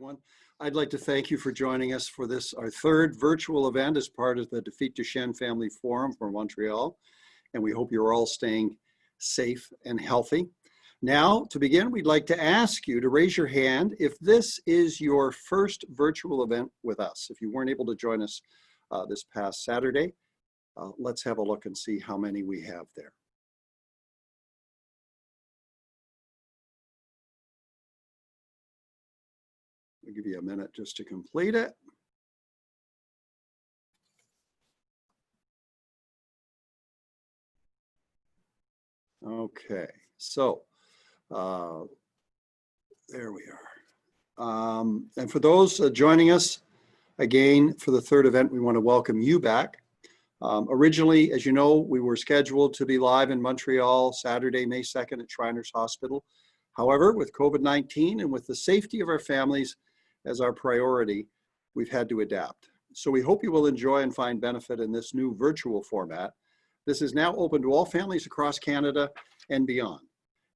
everyone. I'd like to thank you for joining us for this, our third virtual event as part of the Defeat Duchenne Family Forum for Montreal. And we hope you're all staying safe and healthy. Now, to begin, we'd like to ask you to raise your hand if this is your first virtual event with us. If you weren't able to join us this past Saturday, let's have a look and see how many we have there. I'll give you a minute just to complete it. Okay, so there we are. And for those joining us again for the third event, we want to welcome you back. Originally, as you know, we were scheduled to be live in Montreal Saturday, May 2nd at Shriners Hospital. However, with COVID-19 and with the safety of our families as our priority, we've had to adapt. So we hope you will enjoy and find benefit in this new virtual format. This is now open to all families across Canada and beyond.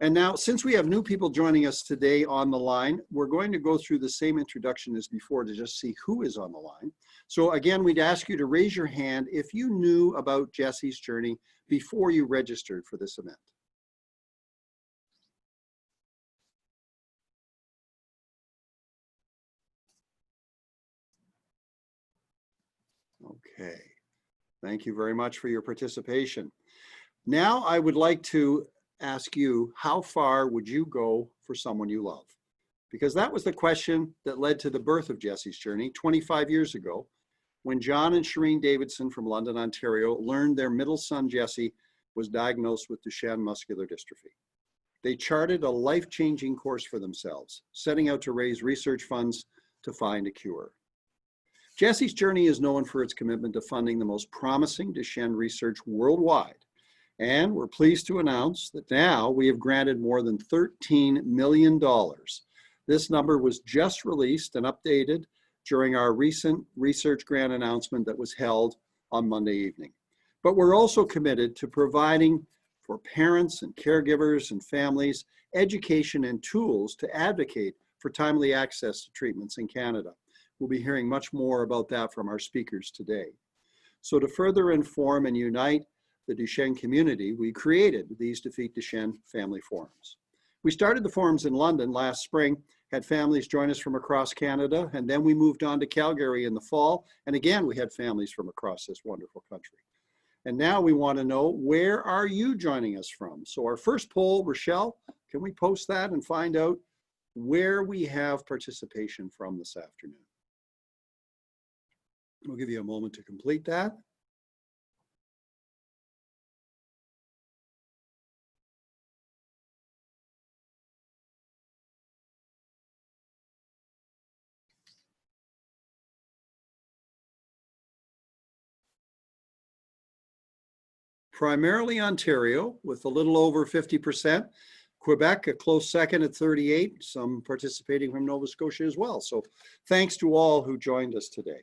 And now, since we have new people joining us today on the line, we're going to go through the same introduction as before to just see who is on the line. So again, we'd ask you to raise your hand if you knew about Jesse's journey before you registered for this event. Okay, thank you very much for your participation. Now I would like to ask you, how far would you go for someone you love? Because that was the question that led to the birth of Jesse's journey 25 years ago, when John and Shireen Davidson from London, Ontario, learned their middle son, Jesse, was diagnosed with Duchenne muscular dystrophy. They charted a life-changing course for themselves, setting out to raise research funds to find a cure. Jesse's journey is known for its commitment to funding the most promising Duchenne research worldwide. And we're pleased to announce that now we have granted more than $13 million. This number was just released and updated during our recent research grant announcement that was held on Monday evening. But we're also committed to providing for parents and caregivers and families education and tools to advocate for timely access to treatments in Canada. We'll be hearing much more about that from our speakers today. So to further inform and unite the Duchenne community, we created these Defeat Duchenne Family Forums. We started the forums in London last spring, had families join us from across Canada, and then we moved on to Calgary in the fall, and again we had families from across this wonderful country. And now we want to know, where are you joining us from? So our first poll, Rochelle, can we post that and find out where we have participation from this afternoon? We'll give you a moment to complete that. Primarily Ontario with a little over 50%. Quebec, a close second at 38, some participating from Nova Scotia as well. So thanks to all who joined us today.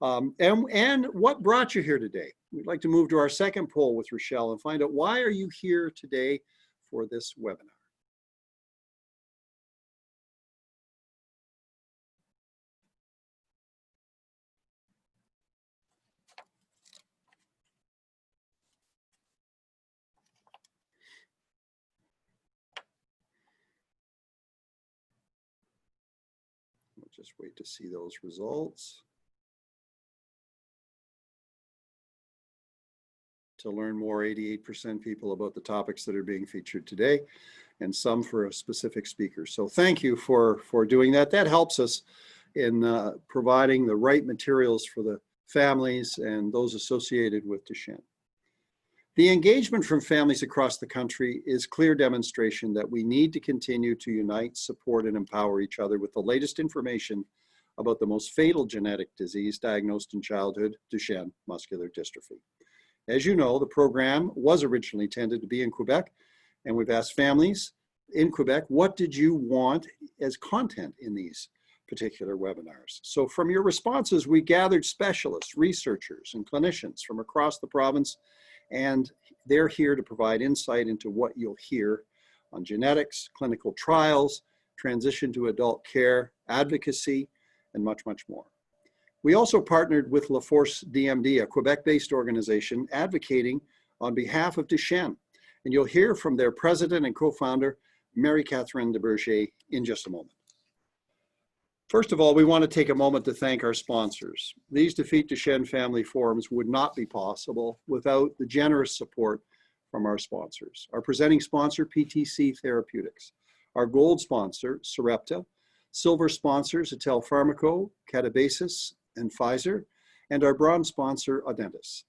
And what brought you here today? We'd like to move to our second poll with Rochelle and find out, why are you here today for this webinar? We'll just wait to see those results. To learn more, 88% people about the topics that are being featured today, and some for a specific speaker. So thank you for doing that. That helps us in providing the right materials for the families and those associated with Duchenne. The engagement from families across the country is clear demonstration that we need to continue to unite, support, and empower each other with the latest information about the most fatal genetic disease diagnosed in childhood, Duchenne muscular dystrophy. As you know, the program was originally intended to be in Quebec, and we've asked families in Quebec, what did you want as content in these particular webinars? So from your responses, we gathered specialists, researchers, and clinicians from across the province, and they're here to provide insight into what you'll hear on genetics, clinical trials, transition to adult care, advocacy, and much, much more. We also partnered with LaForce DMD, a Quebec-based organization advocating on behalf of Duchenne. And you'll hear from their president and co-founder, Mary-Catherine DeBerger, in just a moment. First of all, we want to take a moment to thank our sponsors. These Defeat Duchenne Family Forums would not be possible without the generous support from our sponsors. Our presenting sponsor, PTC Therapeutics. Our gold sponsor, Sarepta. Silver sponsors, Atel Pharmaco, Catabasis, and Pfizer. And our bronze sponsor, Audentes.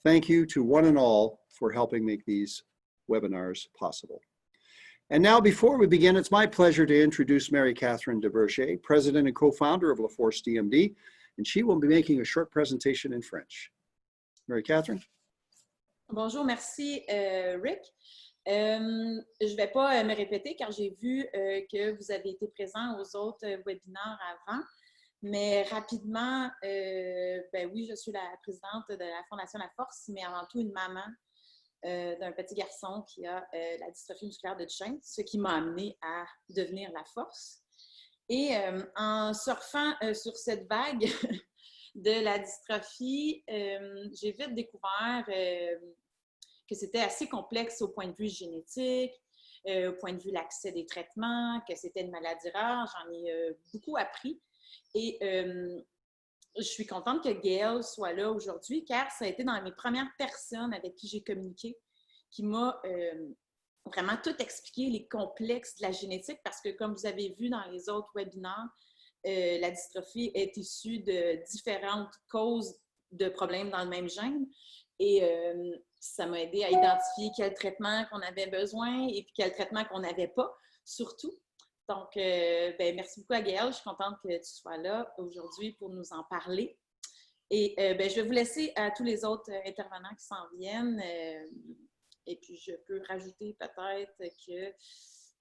Thank you to one and all for helping make these webinars possible. And now, before we begin, it's my pleasure to introduce Mary-Catherine DeBerger, president and co-founder of LaForce DMD, and she will be making a short presentation in French. Mary-Catherine? Bonjour, merci Rick. Je ne vais pas me répéter car j'ai vu que vous avez été présent aux autres webinaires avant, mais rapidement, ben oui, je suis la présidente de la Fondation La Force, mais avant tout une maman d'un petit garçon qui a la dystrophie musculaire de Duchenne, ce qui m'a amenée à devenir La Force. Et en surfant sur cette vague de la dystrophie, j'ai vite découvert que c'était assez complexe au point de vue génétique, au point de vue l'accès des traitements, que c'était une maladie rare. J'en ai beaucoup appris. Et je suis contente que Gail soit là aujourd'hui, car ça a été dans mes premières personnes avec qui j'ai communiqué qui m'a vraiment tout expliqué, les complexes de la génétique, parce que comme vous avez vu dans les autres webinaires, la dystrophie est issue de différentes causes de problèmes dans le même gène. Et ça m'a aidé à identifier quel traitement qu'on avait besoin et puis quel traitement qu'on n'avait pas, surtout. Donc, ben, merci beaucoup à Gaëlle. Je suis contente que tu sois là aujourd'hui pour nous en parler. Et ben, je vais vous laisser à tous les autres intervenants qui s'en viennent. Et puis, je peux rajouter peut-être que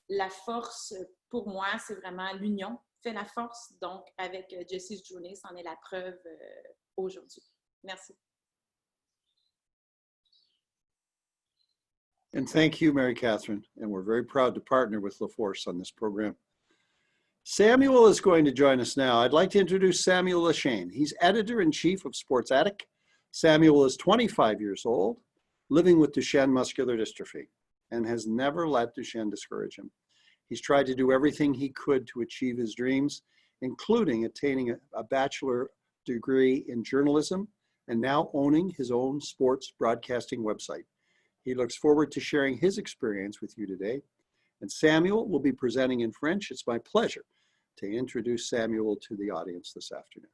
la force, pour moi, c'est vraiment l'union fait la force. Donc, avec Jesse's Journey, c'en est la preuve aujourd'hui. Merci. And thank you, Mary-Catherine. And we're very proud to partner with LaForce on this program. Samuel is going to join us now. I'd like to introduce Samuel Lachane. He's editor-in-chief of Sports Addict. Samuel is 25 years old, living with Duchenne muscular dystrophy, and has never let Duchenne discourage him. He's tried to do everything he could to achieve his dreams, including attaining a bachelor degree in journalism and now owning his own sports broadcasting website. He looks forward to sharing his experience with you today. And Samuel will be presenting in French. It's my pleasure to introduce Samuel to the audience this afternoon.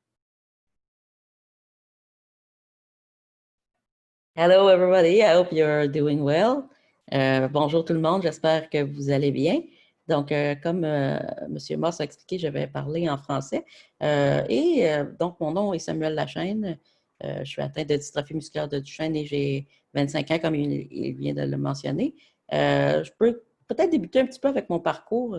Hello, everybody. I hope you're doing well. Bonjour tout le monde. J'espère que vous allez bien. Donc, comme M. Moss a expliqué, je vais parler en français. Donc, mon nom est Samuel Lachane. Je suis atteint de dystrophie musculaire de Duchenne et j'ai 25 ans, comme il vient de le mentionner. Je peux peut-être débuter un petit peu avec mon parcours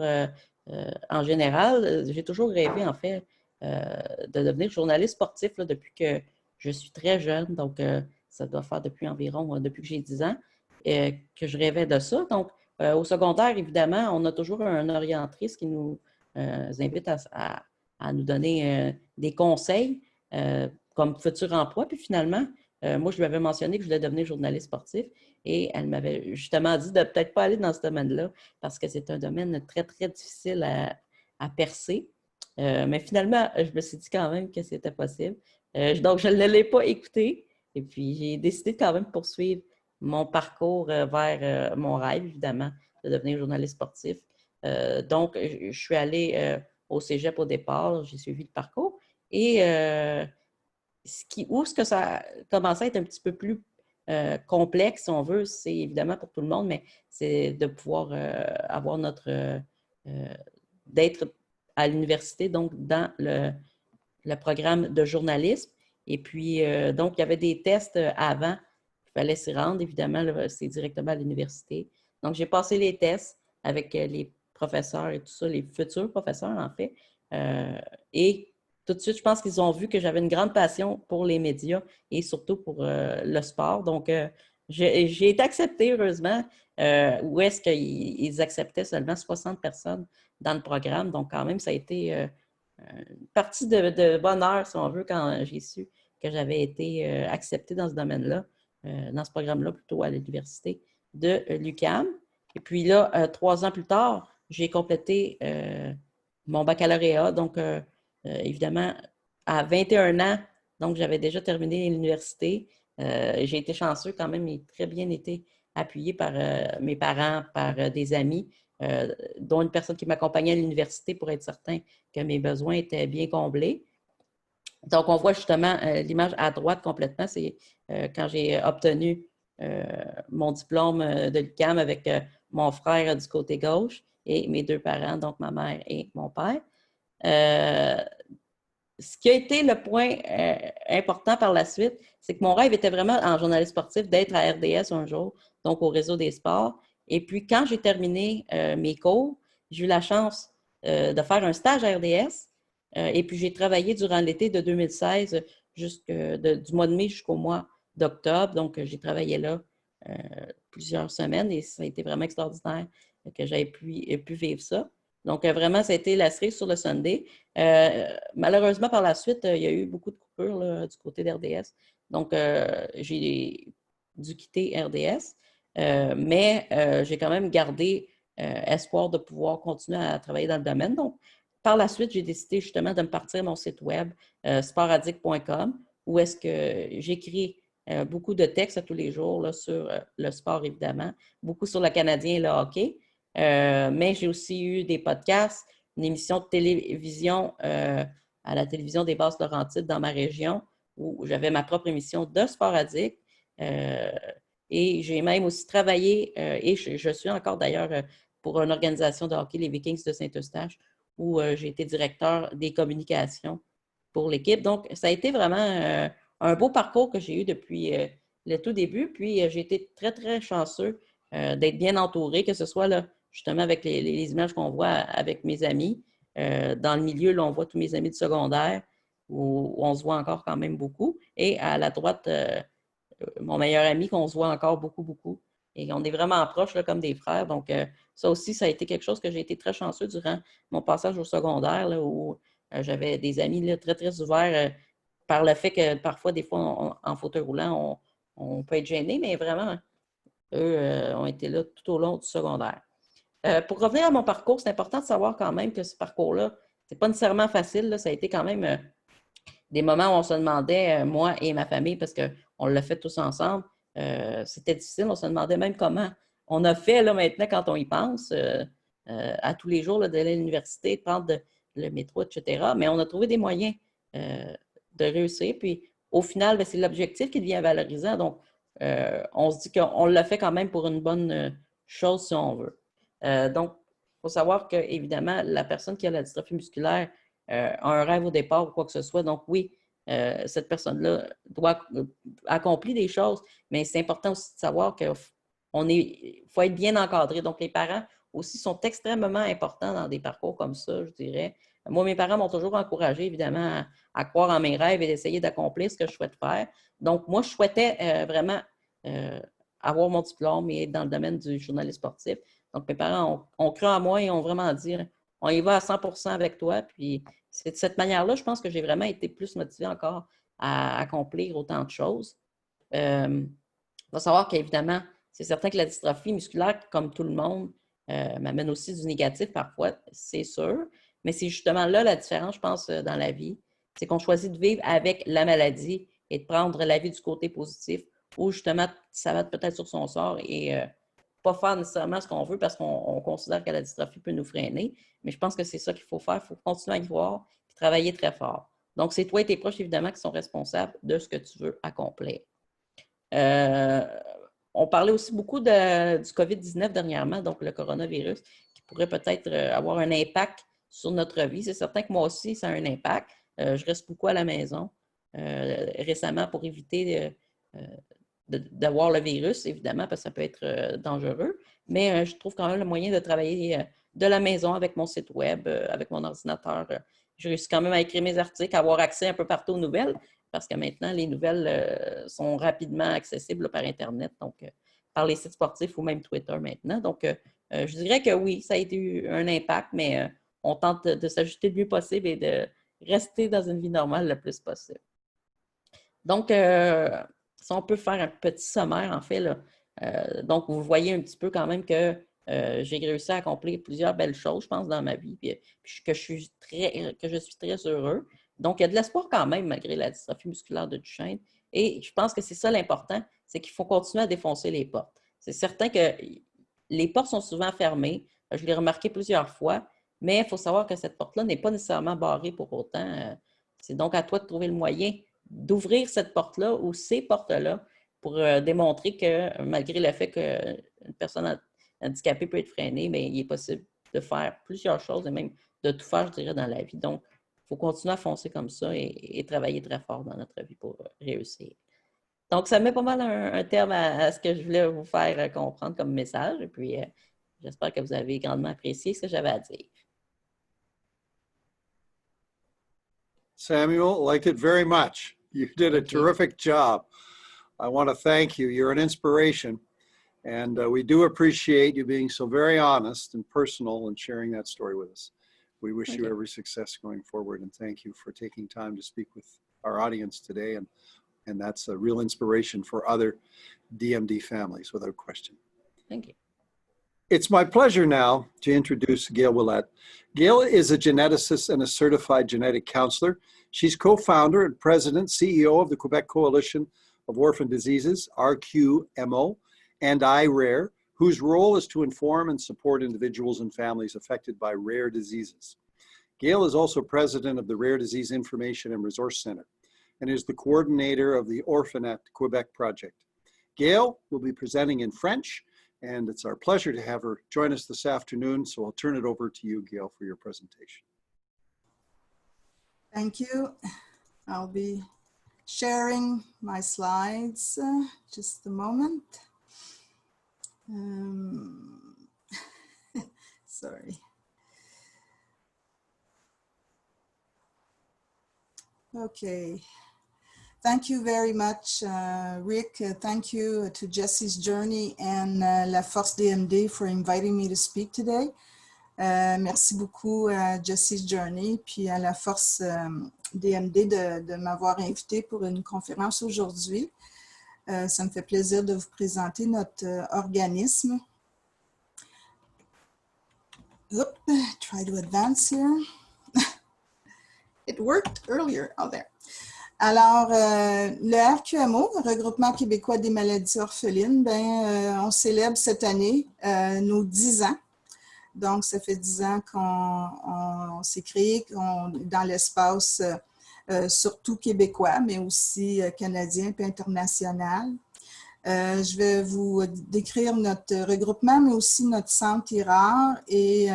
en général. J'ai toujours rêvé, en fait, de devenir journaliste sportif là, depuis que je suis très jeune. Donc, ça doit faire depuis que j'ai 10 ans, que je rêvais de ça. Donc, au secondaire, évidemment, on a toujours un orientrice qui nous invite à nous donner des conseils comme futur emploi. Puis finalement, moi, je lui avais mentionné que je voulais devenir journaliste sportif et elle m'avait justement dit de peut-être pas aller dans ce domaine-là parce que c'est un domaine très, très difficile à percer. Mais finalement, je me suis dit quand même que c'était possible. Donc, je ne l'ai pas écouté et puis j'ai décidé de quand même poursuivre mon parcours vers mon rêve, évidemment, de devenir journaliste sportif. Donc, je suis allée au cégep au départ, j'ai suivi le parcours et où ce que ça a commencé à être un petit peu plus complexe, si on veut, c'est évidemment pour tout le monde, mais c'est de pouvoir avoir d'être à l'université, donc dans le programme de journalisme. Et puis, donc, il y avait des tests avant. Il fallait s'y rendre, évidemment, c'est directement à l'université. Donc, j'ai passé les tests avec les professeurs et tout ça, les futurs professeurs, en fait. Et tout de suite, je pense qu'ils ont vu que j'avais une grande passion pour les médias et surtout pour le sport. Donc, j'ai été acceptée, heureusement, où est-ce qu'ils acceptaient seulement 60 personnes dans le programme. Donc, quand même, ça a été une partie de bonheur, si on veut, quand j'ai su que j'avais été acceptée dans ce domaine-là, dans ce programme-là, plutôt à l'université de l'UQAM. Et puis là, 3 ans plus tard, j'ai complété mon baccalauréat. Donc, évidemment, à 21 ans, donc j'avais déjà terminé l'université. J'ai été chanceux quand même et très bien été appuyé par mes parents, par des amis, dont une personne qui m'accompagnait à l'université pour être certain que mes besoins étaient bien comblés. Donc, on voit justement l'image à droite complètement. C'est quand j'ai obtenu mon diplôme de l'UQAM avec mon frère du côté gauche et mes 2 parents, donc ma mère et mon père. Ce qui a été le point important par la suite, c'est que mon rêve était vraiment en journaliste sportif d'être à RDS un jour, donc au réseau des sports. Et puis, quand j'ai terminé mes cours, j'ai eu la chance de faire un stage à RDS. Et puis, j'ai travaillé durant l'été de 2016, du mois de mai jusqu'au mois d'octobre. Donc, j'ai travaillé là plusieurs semaines et ça a été vraiment extraordinaire que j'aie pu vivre ça. Donc, vraiment, ça a été la cerise sur le sundae. Malheureusement, par la suite, il y a eu beaucoup de coupures là, du côté d'RDS. Donc, j'ai dû quitter RDS, mais j'ai quand même gardé espoir de pouvoir continuer à travailler dans le domaine. Donc, par la suite, j'ai décidé justement de me partir mon site web, sportaddict.com, où est-ce que j'écris beaucoup de textes à tous les jours là, sur le sport, évidemment, beaucoup sur le Canadien et le hockey. Mais j'ai aussi eu des podcasts, une émission de télévision à la télévision des Basses-Laurentides dans ma région où j'avais ma propre émission de Sport Addict. Et j'ai même aussi travaillé, et je suis encore d'ailleurs pour une organisation de hockey, les Vikings de Saint-Eustache, où j'ai été directeur des communications pour l'équipe. Donc, ça a été vraiment un beau parcours que j'ai eu depuis le tout début. Puis, j'ai été très, très chanceux d'être bien entouré, que ce soit là, justement avec les images qu'on voit avec mes amis. Dans le milieu, là, on voit tous mes amis de secondaire, où on se voit encore quand même beaucoup. Et à la droite, mon meilleur ami qu'on se voit encore beaucoup, beaucoup. Et on est vraiment proches, là, comme des frères. Donc, ça aussi, ça a été quelque chose que j'ai été très chanceux durant mon passage au secondaire, là, où j'avais des amis là, très, très ouverts par le fait que parfois, des fois, en fauteuil roulant, on peut être gêné, mais vraiment, eux ont été là tout au long du secondaire. Pour revenir à mon parcours, c'est important de savoir quand même que ce parcours-là, c'est pas nécessairement facile. Là. Ça a été quand même des moments où on se demandait, moi et ma famille, parce qu'on l'a fait tous ensemble, c'était difficile. On se demandait même comment on a fait là, maintenant quand on y pense, à tous les jours d'aller à l'université, de prendre le métro, etc. Mais on a trouvé des moyens de réussir. Puis au final, bien, c'est l'objectif qui devient valorisant. Donc, on se dit qu'on l'a fait quand même pour une bonne chose si on veut. Donc, il faut savoir que, évidemment, la personne qui a la dystrophie musculaire a un rêve au départ ou quoi que ce soit. Donc, oui, cette personne-là doit accomplir des choses, mais c'est important aussi de savoir qu'il faut être bien encadré. Donc, les parents aussi sont extrêmement importants dans des parcours comme ça, je dirais. Moi, mes parents m'ont toujours encouragé, évidemment, à croire en mes rêves et d'essayer d'accomplir ce que je souhaite faire. Donc, moi, je souhaitais vraiment avoir mon diplôme et être dans le domaine du journalisme sportif. Donc, mes parents ont cru en moi et ont vraiment dit, on y va à 100% avec toi. Puis, c'est de cette manière-là, je pense que j'ai vraiment été plus motivée encore à accomplir autant de choses. Il faut savoir qu'évidemment, c'est certain que la dystrophie musculaire, comme tout le monde, m'amène aussi du négatif parfois, c'est sûr. Mais c'est justement là la différence, je pense, dans la vie. C'est qu'on choisit de vivre avec la maladie et de prendre la vie du côté positif ou justement ça va peut-être sur son sort et pas faire nécessairement ce qu'on veut parce qu'on considère que la dystrophie peut nous freiner. Mais je pense que c'est ça qu'il faut faire. Il faut continuer à y voir et travailler très fort. Donc, c'est toi et tes proches, évidemment, qui sont responsables de ce que tu veux accomplir. On parlait aussi beaucoup du COVID-19 dernièrement, donc le coronavirus, qui pourrait peut-être avoir un impact sur notre vie. C'est certain que moi aussi, ça a un impact. Je reste beaucoup à la maison récemment pour éviter d'avoir le virus, évidemment, parce que ça peut être dangereux. Mais je trouve quand même le moyen de travailler de la maison avec mon site web, avec mon ordinateur. Je réussis quand même à écrire mes articles, à avoir accès un peu partout aux nouvelles, parce que maintenant, les nouvelles sont rapidement accessibles là, par Internet, donc par les sites sportifs ou même Twitter maintenant. Donc, je dirais que oui, ça a été eu un impact, mais on tente de s'ajuster le mieux possible et de rester dans une vie normale le plus possible. Donc, si on peut faire un petit sommaire, en fait, là, donc vous voyez un petit peu quand même que j'ai réussi à accomplir plusieurs belles choses, je pense, dans ma vie, puis que je suis très heureux. Donc, il y a de l'espoir quand même, malgré la dystrophie musculaire de Duchenne. Et je pense que c'est ça l'important, c'est qu'il faut continuer à défoncer les portes. C'est certain que les portes sont souvent fermées. Je l'ai remarqué plusieurs fois, mais il faut savoir que cette porte-là n'est pas nécessairement barrée pour autant. C'est donc à toi de trouver le moyen d'ouvrir cette porte-là ou ces portes-là pour démontrer que malgré le fait qu'une personne handicapée peut être freinée, mais il est possible de faire plusieurs choses et même de tout faire, je dirais, dans la vie. Donc, il faut continuer à foncer comme ça et travailler très fort dans notre vie pour réussir. Donc, ça met pas mal un terme à ce que je voulais vous faire comprendre comme message. Et puis, j'espère que vous avez grandement apprécié ce que j'avais à dire. Samuel, liked it very much. You did a Thank you. terrific job. I want to thank you. You're an inspiration. And we do appreciate you being so very honest and personal and sharing that story with us. We wish you every success going forward. And thank you for taking time to speak with our audience today. And that's a real inspiration for other DMD families, without question. Thank you. It's my pleasure now to introduce Gail Willett. Gail is a geneticist and a certified genetic counselor. She's co-founder and president, CEO of the Quebec Coalition of Orphan Diseases, RQMO, and iRare, whose role is to inform and support individuals and families affected by rare diseases. Gail is also president of the Rare Disease Information and Resource Center and is the coordinator of the Orphanet Quebec project. Gail will be presenting in French, and it's our pleasure to have her join us this afternoon. So I'll turn it over to you, Gail, for your presentation. Thank you. I'll be sharing my slides. Just a moment. Sorry. Okay. Thank you very much, Rick. Thank you to Jesse's Journey and La Force DMD for inviting me to speak today. Merci beaucoup à Jesse's Journey puis à La Force DMD de m'avoir invité pour une conférence aujourd'hui. Ça me fait plaisir de vous présenter notre organisme. Oop, try to advance here. It worked earlier. Oh, there. Alors, le RQMO, le Regroupement québécois des maladies orphelines, on célèbre cette année nos 10 ans. Donc, ça fait 10 ans qu'on s'est créé dans l'espace surtout québécois, mais aussi canadien et international. Je vais vous décrire notre regroupement, mais aussi notre centre IRAR et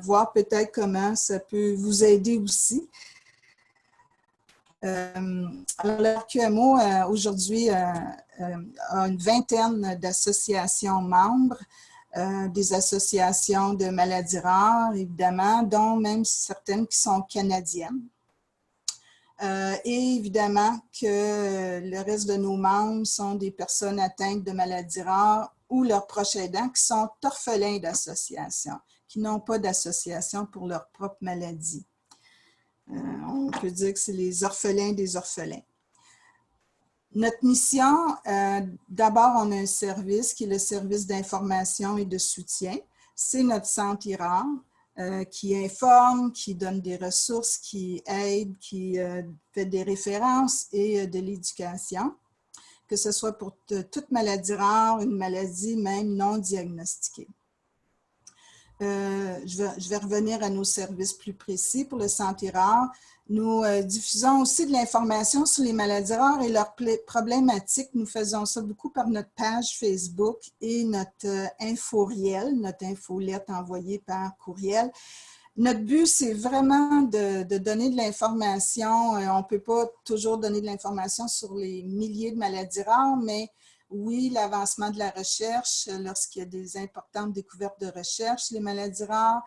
voir peut-être comment ça peut vous aider aussi. Alors, le RQMO, aujourd'hui, a une vingtaine d'associations membres, des associations de maladies rares, évidemment, dont même certaines qui sont canadiennes. Et évidemment que le reste de nos membres sont des personnes atteintes de maladies rares ou leurs proches aidants qui sont orphelins d'associations, qui n'ont pas d'association pour leur propre maladie. On peut dire que c'est les orphelins des orphelins. Notre mission, d'abord, on a un service qui est le service d'information et de soutien. C'est notre centre IRAR qui informe, qui donne des ressources, qui aide, qui fait des références et de l'éducation, que ce soit pour toute maladie rare, une maladie même non diagnostiquée. Je vais revenir à nos services plus précis pour le centre IRAR. Nous diffusons aussi de l'information sur les maladies rares et leurs problématiques. Nous faisons ça beaucoup par notre page Facebook et notre inforiel, notre infolette envoyée par courriel. Notre but, c'est vraiment de donner de l'information. On ne peut pas toujours donner de l'information sur les milliers de maladies rares, mais oui, l'avancement de la recherche, lorsqu'il y a des importantes découvertes de recherche, les maladies rares,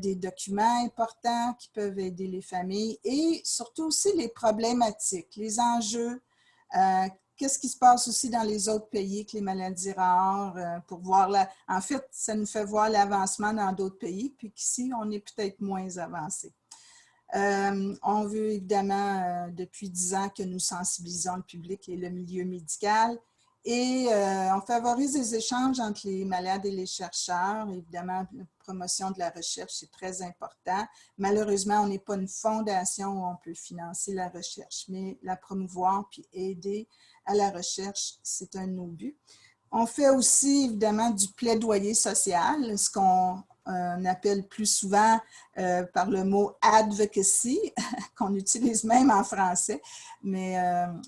des documents importants qui peuvent aider les familles et surtout aussi les problématiques, les enjeux qu'est-ce qui se passe aussi dans les autres pays avec les maladies rares pour voir en fait, ça nous fait voir l'avancement dans d'autres pays, puis qu'ici, on est peut-être moins avancé. On veut évidemment, depuis 10 ans, que nous sensibilisons le public et le milieu médical. Et on favorise les échanges entre les malades et les chercheurs. Évidemment, la promotion de la recherche, c'est très important. Malheureusement, on n'est pas une fondation où on peut financer la recherche, mais la promouvoir puis aider à la recherche, c'est un de nos buts. On fait aussi, évidemment, du plaidoyer social, ce qu'on appelle plus souvent par le mot advocacy, qu'on utilise même en français. Mais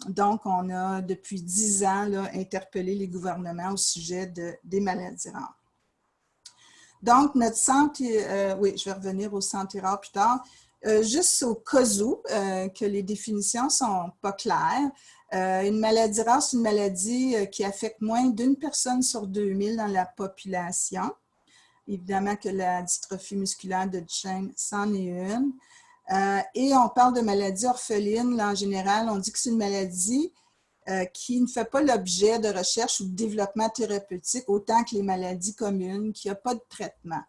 donc, on a depuis 10 ans là, interpellé les gouvernements au sujet des maladies rares. Donc, notre centre, oui, je vais revenir au centre rare plus tard. Juste au cas où que les définitions ne sont pas claires, une maladie rare, c'est une maladie qui affecte moins d'une personne sur 2000 dans la population. Évidemment que la dystrophie musculaire de Duchenne, c'en est une. Et on parle de maladie orpheline, là, en général, on dit que c'est une maladie qui ne fait pas l'objet de recherche ou de développement thérapeutique autant que les maladies communes, qui n'ont pas de traitement.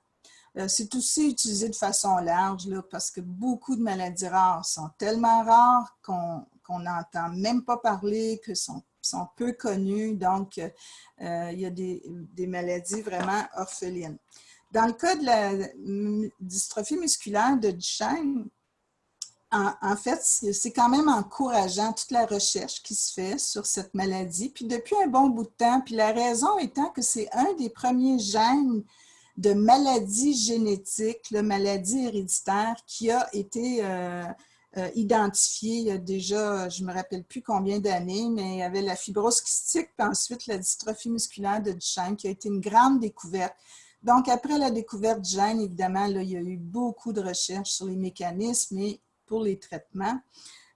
C'est aussi utilisé de façon large là, parce que beaucoup de maladies rares sont tellement rares qu'on n'entend même pas parler, que sont peu connues. Donc, il y a des maladies vraiment orphelines. Dans le cas de la dystrophie musculaire de Duchenne, en fait, c'est quand même encourageant toute la recherche qui se fait sur cette maladie. Puis depuis un bon bout de temps, puis la raison étant que c'est un des premiers gènes de maladie génétique, la maladie héréditaire, qui a été identifié il y a déjà, je ne me rappelle plus combien d'années, mais il y avait la fibrose kystique, puis ensuite la dystrophie musculaire de Duchenne, qui a été une grande découverte. Donc, après la découverte du gène, évidemment, là, il y a eu beaucoup de recherches sur les mécanismes et pour les traitements.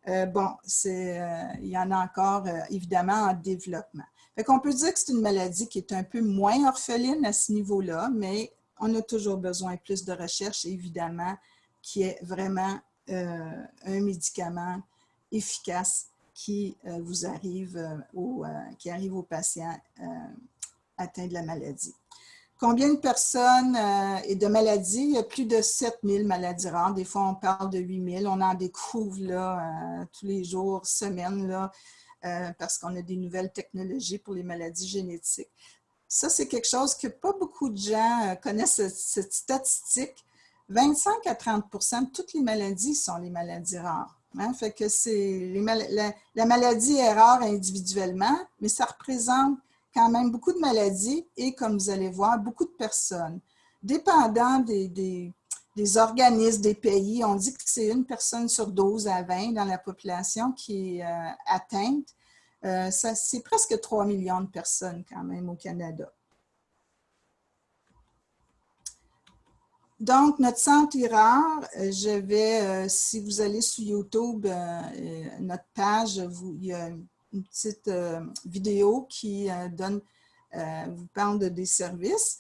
Bon, il y en a encore, évidemment, en développement. Fait qu'on peut dire que c'est une maladie qui est un peu moins orpheline à ce niveau-là, mais on a toujours besoin plus de recherche, évidemment, qui est vraiment un médicament efficace qui vous arrive, qui arrive aux patients atteints de la maladie. Combien de personnes et de maladies? Il y a plus de 7000 maladies rares. Des fois, on parle de 8000. On en découvre là, tous les jours, semaines, là, parce qu'on a des nouvelles technologies pour les maladies génétiques. Ça, c'est quelque chose que pas beaucoup de gens connaissent, cette statistique. 25 à 30 de toutes les maladies sont les maladies rares. Hein? Fait que la maladie est rare individuellement, mais ça représente quand même beaucoup de maladies et, comme vous allez voir, beaucoup de personnes. Dépendant des organismes, des pays, on dit que c'est une personne sur 12 à 20 dans la population qui est atteinte. C'est presque 3 millions de personnes quand même au Canada. Donc, notre centre est rare. Si vous allez sur YouTube, notre page, il y a une petite vidéo qui vous parle des services.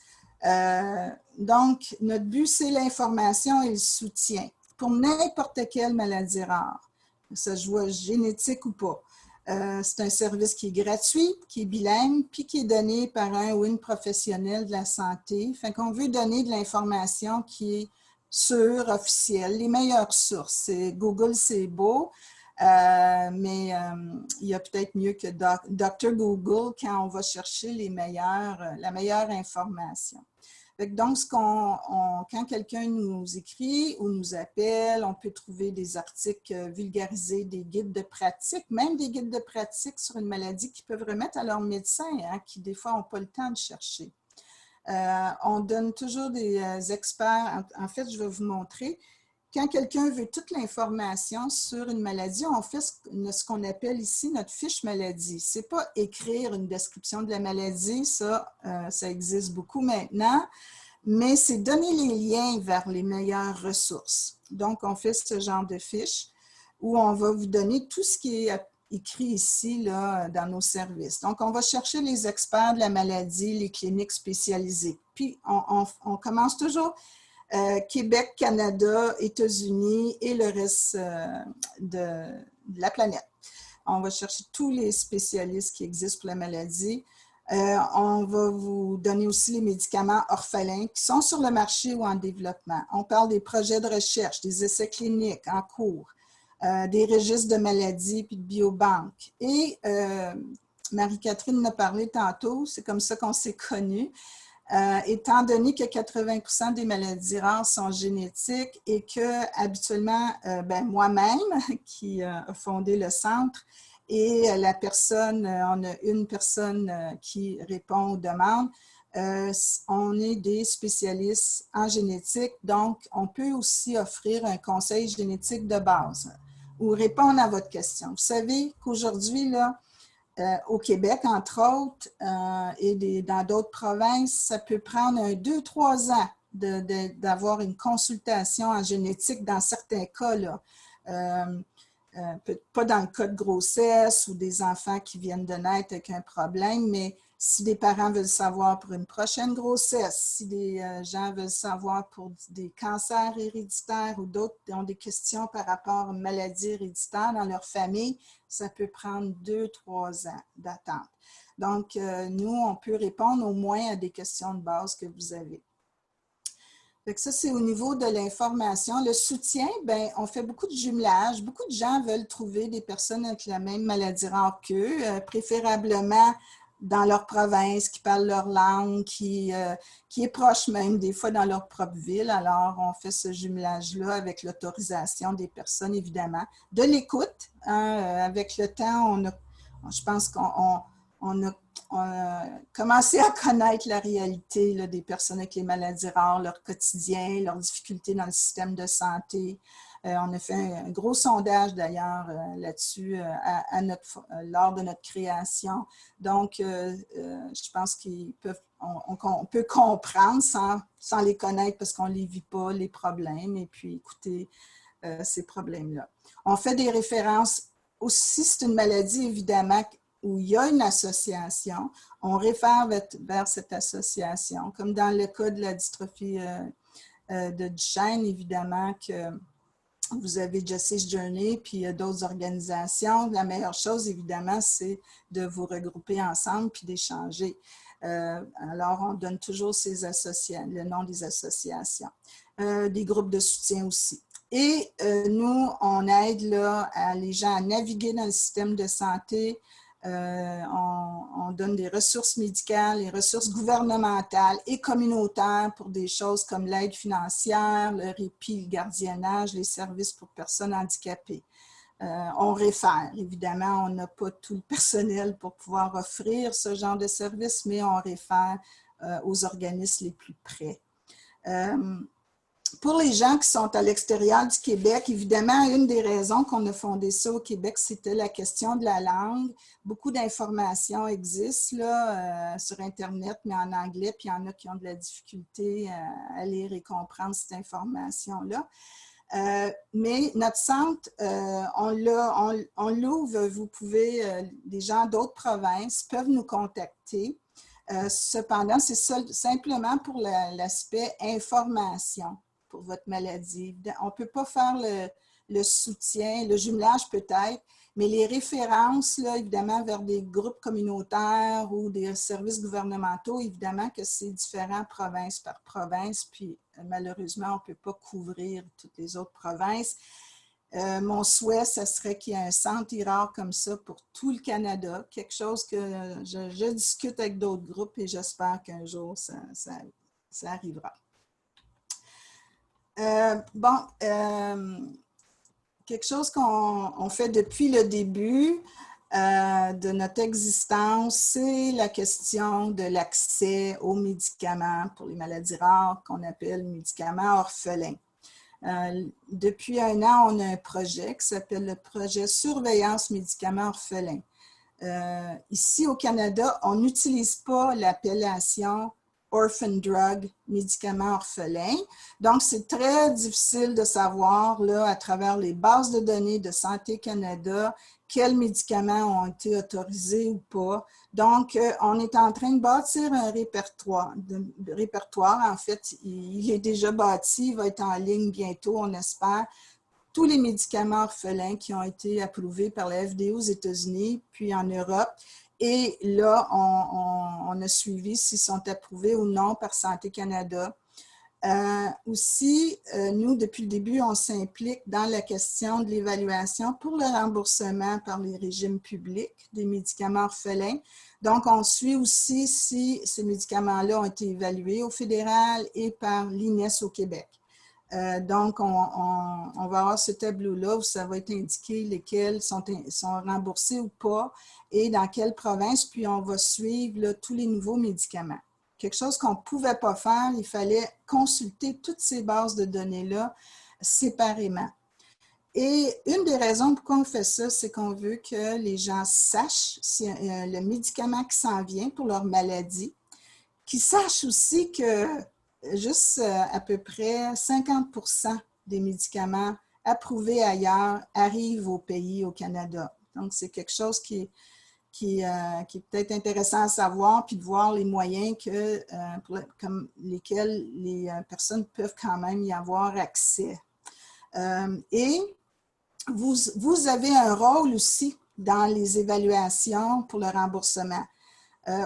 Donc, notre but, c'est l'information et le soutien pour n'importe quelle maladie rare, que ce soit génétique ou pas. C'est un service qui est gratuit, qui est bilingue, puis qui est donné par un ou une professionnelle de la santé. Fait qu'on veut donner de l'information qui est sûre, officielle, les meilleures sources. Google, c'est beau, mais il y a peut-être mieux que Dr. Google quand on va chercher la meilleure information. Donc, quand quelqu'un nous écrit ou nous appelle, on peut trouver des articles vulgarisés, des guides de pratique, même des guides de pratique sur une maladie qu'ils peuvent remettre à leur médecin, hein, qui des fois n'ont pas le temps de chercher. On donne toujours des experts. En fait, je vais vous montrer. Quand quelqu'un veut toute l'information sur une maladie, on fait ce qu'on appelle ici notre fiche maladie. Ce n'est pas écrire une description de la maladie, ça existe beaucoup maintenant, mais c'est donner les liens vers les meilleures ressources. Donc, on fait ce genre de fiche où on va vous donner tout ce qui est écrit ici là, dans nos services. Donc, on va chercher les experts de la maladie, les cliniques spécialisées. Puis, on commence toujours Québec, Canada, États-Unis et le reste de la planète. On va chercher tous les spécialistes qui existent pour la maladie. On va vous donner aussi les médicaments orphelins qui sont sur le marché ou en développement. On parle des projets de recherche, des essais cliniques en cours, des registres de maladies puis de biobanques. Et Marie-Catherine en a parlé tantôt, c'est comme ça qu'on s'est connus. Étant donné que 80% des maladies rares sont génétiques et que habituellement, moi-même qui a fondé le centre et la personne, on a une personne qui répond aux demandes, on est des spécialistes en génétique, donc on peut aussi offrir un conseil génétique de base ou répondre à votre question. Vous savez qu'aujourd'hui, là, au Québec, entre autres, et dans d'autres provinces, ça peut prendre 2-3 ans d'avoir une consultation en génétique dans certains cas, là. Pas dans le cas de grossesse ou des enfants qui viennent de naître avec un problème, mais si des parents veulent savoir pour une prochaine grossesse, si des gens veulent savoir pour des cancers héréditaires ou d'autres ont des questions par rapport aux maladies héréditaires dans leur famille, ça peut prendre 2-3 ans d'attente. Donc, nous, on peut répondre au moins à des questions de base que vous avez. Donc ça, c'est au niveau de l'information. Le soutien, bien, on fait beaucoup de jumelage. Beaucoup de gens veulent trouver des personnes avec la même maladie rare qu'eux, préférablement dans leur province, qui parlent leur langue, qui est proche même des fois dans leur propre ville. Alors, on fait ce jumelage-là avec l'autorisation des personnes, évidemment. De l'écoute, hein, avec le temps, je pense qu'on a commencé à connaître la réalité là, des personnes avec les maladies rares, leur quotidien, leurs difficultés dans le système de santé. On a fait un gros sondage d'ailleurs là-dessus lors de notre création. Donc, je pense qu'on peut comprendre sans les connaître parce qu'on ne les vit pas, les problèmes, et puis écouter ces problèmes-là. On fait des références aussi, c'est une maladie évidemment où il y a une association, on réfère vers cette association, comme dans le cas de la dystrophie de Duchenne, évidemment que vous avez Justice Journey, puis il y a d'autres organisations. La meilleure chose, évidemment, c'est de vous regrouper ensemble puis d'échanger. Alors, on donne toujours le nom des associations. Des groupes de soutien aussi. Et nous, on aide là, les gens à naviguer dans le système de santé. On donne des ressources médicales, les ressources gouvernementales et communautaires pour des choses comme l'aide financière, le répit, le gardiennage, les services pour personnes handicapées. On réfère, évidemment, on n'a pas tout le personnel pour pouvoir offrir ce genre de services, mais on réfère aux organismes les plus près. Pour les gens qui sont à l'extérieur du Québec, évidemment, une des raisons qu'on a fondé ça au Québec, c'était la question de la langue. Beaucoup d'informations existent là, sur Internet, mais en anglais, puis il y en a qui ont de la difficulté à lire et comprendre cette information-là. Mais notre centre, on l'ouvre, vous pouvez, des gens d'autres provinces peuvent nous contacter. Cependant, c'est simplement pour l'aspect information pour votre maladie. On ne peut pas faire le soutien, le jumelage peut-être, mais les références, là, évidemment, vers des groupes communautaires ou des services gouvernementaux, évidemment que c'est différent province par province, puis malheureusement, on ne peut pas couvrir toutes les autres provinces. Mon souhait, ce serait qu'il y ait un centre IRAR comme ça pour tout le Canada, quelque chose que je discute avec d'autres groupes et j'espère qu'un jour, ça arrivera. Quelque chose qu'on fait depuis le début de notre existence, c'est la question de l'accès aux médicaments pour les maladies rares qu'on appelle médicaments orphelins. Depuis 1 an, on a un projet qui s'appelle le projet Surveillance médicaments orphelins. Ici au Canada, on n'utilise pas l'appellation Orphan Drug, médicaments orphelins. Donc, c'est très difficile de savoir là, à travers les bases de données de Santé Canada quels médicaments ont été autorisés ou pas. Donc, on est en train de bâtir un répertoire. En fait, il est déjà bâti, il va être en ligne bientôt, on espère, tous les médicaments orphelins qui ont été approuvés par la FDA aux États-Unis, puis en Europe. Et là, on a suivi s'ils sont approuvés ou non par Santé Canada. Aussi, nous, depuis le début, on s'implique dans la question de l'évaluation pour le remboursement par les régimes publics des médicaments orphelins. Donc, on suit aussi si ces médicaments-là ont été évalués au fédéral et par l'INES au Québec. Donc, on va avoir ce tableau-là où ça va être indiqué lesquels sont remboursés ou pas et dans quelle province, puis on va suivre là, tous les nouveaux médicaments. Quelque chose qu'on ne pouvait pas faire, il fallait consulter toutes ces bases de données-là séparément. Et une des raisons pourquoi on fait ça, c'est qu'on veut que les gens sachent si le médicament qui s'en vient pour leur maladie, qu'ils sachent aussi que juste à peu près 50% des médicaments approuvés ailleurs arrivent au pays, au Canada. Donc, c'est quelque chose qui est peut-être intéressant à savoir, puis de voir les moyens comme lesquels les personnes peuvent quand même y avoir accès. Et vous avez un rôle aussi dans les évaluations pour le remboursement.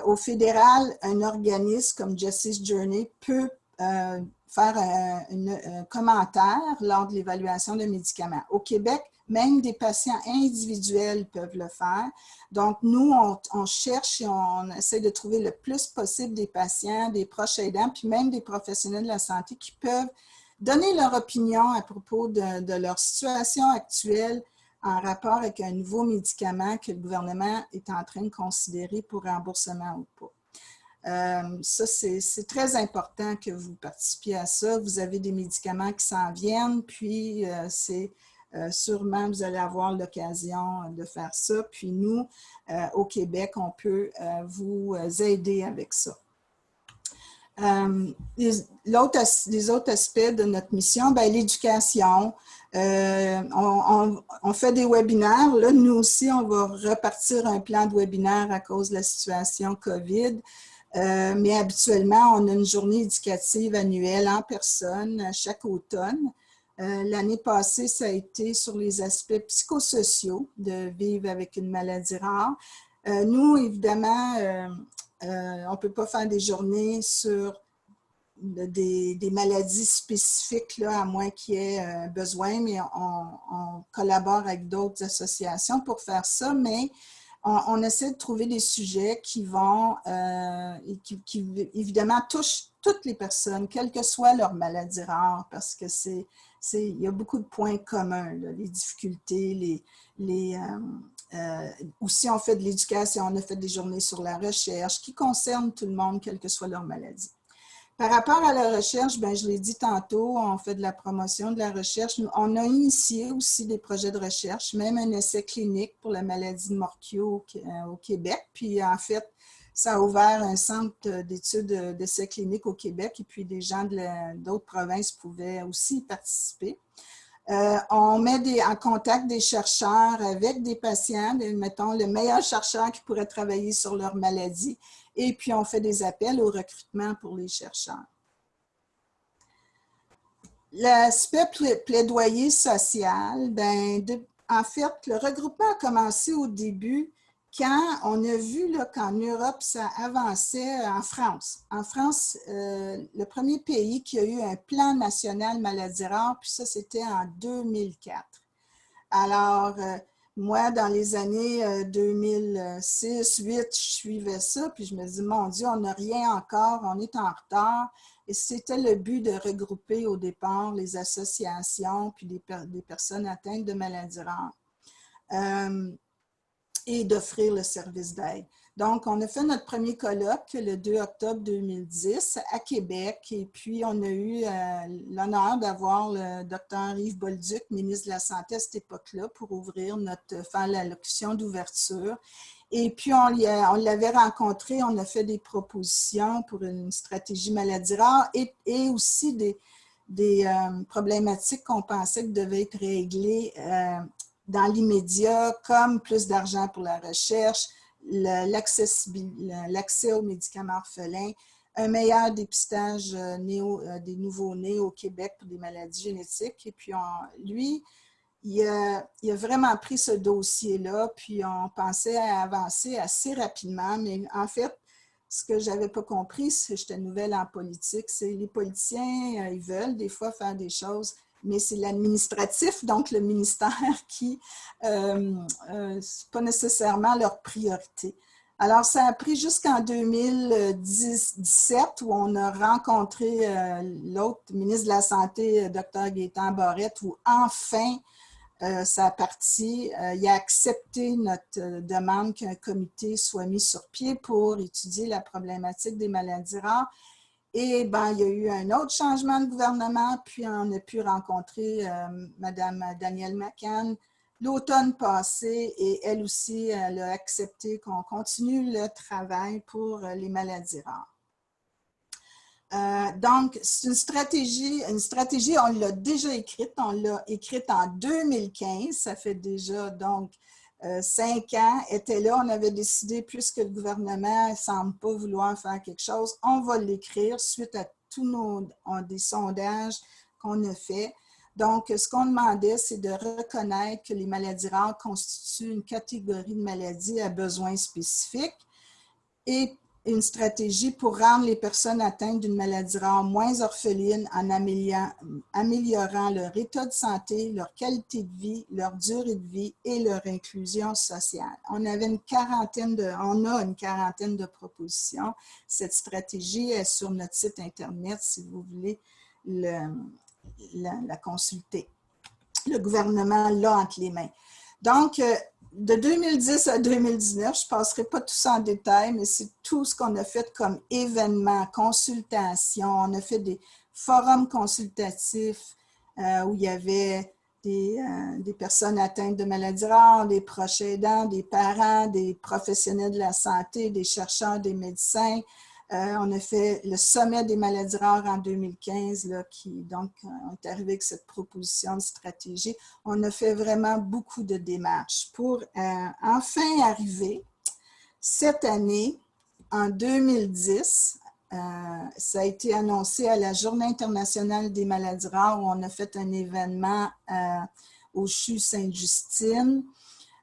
Au fédéral, un organisme comme Justice Journey peut faire un commentaire lors de l'évaluation de médicaments. Au Québec, même des patients individuels peuvent le faire. Donc, nous, on cherche et on essaie de trouver le plus possible des patients, des proches aidants, puis même des professionnels de la santé qui peuvent donner leur opinion à propos de leur situation actuelle en rapport avec un nouveau médicament que le gouvernement est en train de considérer pour remboursement ou pas. Ça, c'est très important que vous participiez à ça. Vous avez des médicaments qui s'en viennent, puis sûrement vous allez avoir l'occasion de faire ça. Puis nous, au Québec, on peut vous aider avec ça. Les autres aspects de notre mission, l'éducation. On fait des webinaires. Là, nous aussi, on va repartir un plan de webinaire à cause de la situation COVID. Mais habituellement, on a une journée éducative annuelle en personne chaque automne. L'année passée, ça a été sur les aspects psychosociaux de vivre avec une maladie rare. Nous, évidemment, on ne peut pas faire des journées sur des maladies spécifiques, là, à moins qu'il y ait besoin, mais on collabore avec d'autres associations pour faire ça, mais on essaie de trouver des sujets qui vont, qui évidemment touchent toutes les personnes, quelle que soit leur maladie rare, parce que il y a beaucoup de points communs, là, les difficultés, aussi on fait de l'éducation, on a fait des journées sur la recherche qui concernent tout le monde, quelle que soit leur maladie. Par rapport à la recherche, je l'ai dit tantôt, on fait de la promotion de la recherche. On a initié aussi des projets de recherche, même un essai clinique pour la maladie de Morquio au Québec. Puis en fait, ça a ouvert un centre d'études d'essais cliniques au Québec et puis des gens d'autres provinces pouvaient aussi y participer. On met en contact des chercheurs avec des patients, mettons le meilleur chercheur qui pourrait travailler sur leur maladie, et puis on fait des appels au recrutement pour les chercheurs. L'aspect plaidoyer social, en fait, le regroupement a commencé au début quand on a vu qu'en Europe, ça avançait en France. En France, le premier pays qui a eu un plan national maladie rare, puis ça, c'était en 2004. Alors, moi, dans les années 2006-2008, je suivais ça, puis je me dis, mon Dieu, on n'a rien encore, on est en retard. Et c'était le but de regrouper au départ les associations, puis des personnes atteintes de maladies rares. Et d'offrir le service d'aide. Donc, on a fait notre premier colloque le 2 octobre 2010 à Québec et puis on a eu l'honneur d'avoir le Dr Yves Bolduc, ministre de la Santé à cette époque-là, pour faire l'allocution d'ouverture. Et puis, on l'avait rencontré, on a fait des propositions pour une stratégie maladie rare et aussi des problématiques qu'on pensait que devaient être réglées dans l'immédiat, comme plus d'argent pour la recherche, l'accès aux médicaments orphelins, un meilleur dépistage des nouveau-nés au Québec pour des maladies génétiques. Et puis, lui, il a vraiment pris ce dossier-là, puis on pensait à avancer assez rapidement, mais en fait, ce que je n'avais pas compris, c'est que j'étais nouvelle en politique, c'est les politiciens, ils veulent des fois faire des choses, mais c'est l'administratif, donc le ministère qui, c'est pas nécessairement leur priorité. Alors, ça a pris jusqu'en 2017 où on a rencontré l'autre ministre de la Santé, Dr. Gaétan Barrette, où enfin, ça a parti. Il a accepté notre demande qu'un comité soit mis sur pied pour étudier la problématique des maladies rares. Et ben, il y a eu un autre changement de gouvernement, puis on a pu rencontrer Mme Danielle McCann l'automne passé, et elle aussi, elle a accepté qu'on continue le travail pour les maladies rares. Donc, c'est une stratégie, on l'a déjà écrite, on l'a écrite en 2015, ça fait déjà donc 5 ans, était là, on avait décidé, puisque le gouvernement ne semble pas vouloir faire quelque chose, on va l'écrire suite à tous des sondages qu'on a faits. Donc, ce qu'on demandait, c'est de reconnaître que les maladies rares constituent une catégorie de maladies à besoins spécifiques et une stratégie pour rendre les personnes atteintes d'une maladie rare moins orphelines en améliorant leur état de santé, leur qualité de vie, leur durée de vie et leur inclusion sociale. On a une quarantaine de propositions. Cette stratégie est sur notre site Internet si vous voulez la consulter. Le gouvernement l'a entre les mains. Donc, de 2010 à 2019, je ne passerai pas tout ça en détail, mais c'est tout ce qu'on a fait comme événements, consultations. On a fait des forums consultatifs où il y avait des personnes atteintes de maladies rares, des proches aidants, des parents, des professionnels de la santé, des chercheurs, des médecins. On a fait le sommet des maladies rares en 2015, là, donc, on est arrivé avec cette proposition de stratégie. On a fait vraiment beaucoup de démarches pour enfin arriver cette année, en 2010, ça a été annoncé à la Journée internationale des maladies rares où on a fait un événement au CHU Sainte-Justine.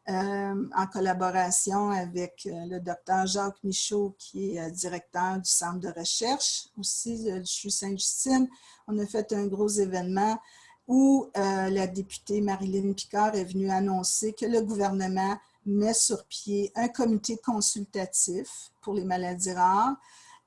En collaboration avec le docteur Jacques Michaud, qui est directeur du centre de recherche aussi du CHU Sainte-Justine. On a fait un gros événement où la députée Marilyn Picard est venue annoncer que le gouvernement met sur pied un comité consultatif pour les maladies rares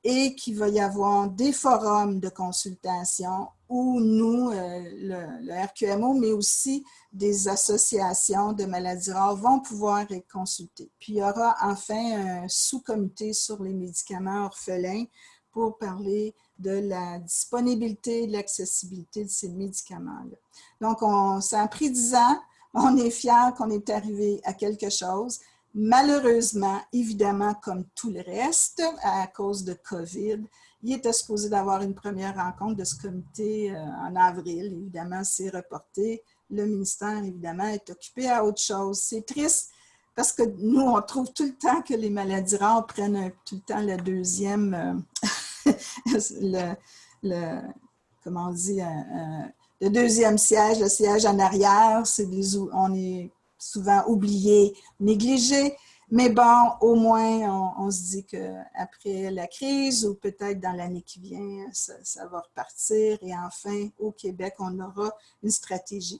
et qu'il va y avoir des forums de consultation où nous, le RQMO, mais aussi des associations de maladies rares vont pouvoir être consultées. Puis il y aura enfin un sous-comité sur les médicaments orphelins pour parler de la disponibilité et de l'accessibilité de ces médicaments-là. Donc, ça a pris 10 ans. On est fiers qu'on est arrivé à quelque chose. Malheureusement, évidemment, comme tout le reste, à cause de COVID, il était supposé d'avoir une première rencontre de ce comité en avril. Évidemment, c'est reporté. Le ministère, évidemment, est occupé à autre chose. C'est triste parce que nous, on trouve tout le temps que les maladies rares prennent tout le temps le deuxième, comment on dit, le deuxième siège, le siège en arrière. On est souvent oublié, négligé. Mais bon, au moins, on se dit qu'après la crise ou peut-être dans l'année qui vient, ça va repartir. Et enfin, au Québec, on aura une stratégie.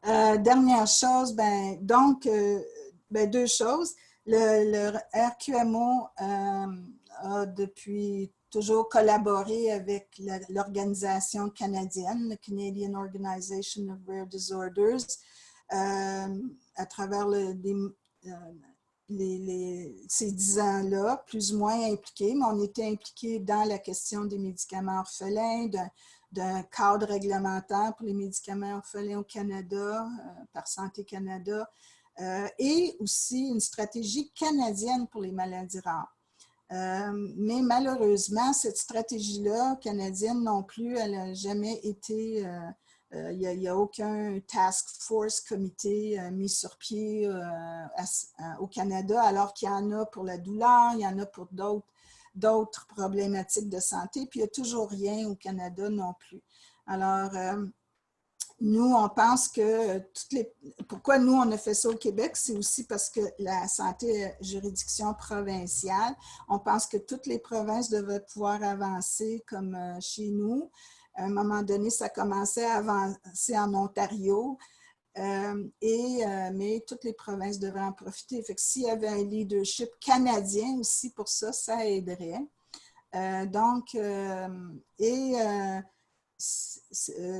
Dernière chose, deux choses. Le RQMO a depuis toujours collaboré avec l'organisation canadienne, la Canadian Organization of Rare Disorders, à travers ces 10 ans-là, plus ou moins impliqués, mais on était impliqués dans la question des médicaments orphelins, d'un cadre réglementaire pour les médicaments orphelins au Canada, par Santé Canada, et aussi une stratégie canadienne pour les maladies rares. Mais malheureusement, cette stratégie-là, canadienne non plus, elle n'a jamais été... il n'y a aucun task force comité mis sur pied au Canada, alors qu'il y en a pour la douleur, il y en a pour d'autres problématiques de santé, puis il n'y a toujours rien au Canada non plus. Alors, Nous, on pense que pourquoi nous, on a fait ça au Québec, c'est aussi parce que la santé est juridiction provinciale. On pense que toutes les provinces devraient pouvoir avancer comme chez nous. À un moment donné, ça commençait à avancer en Ontario, mais toutes les provinces devraient en profiter. Fait que s'il y avait un leadership canadien aussi pour ça, ça aiderait.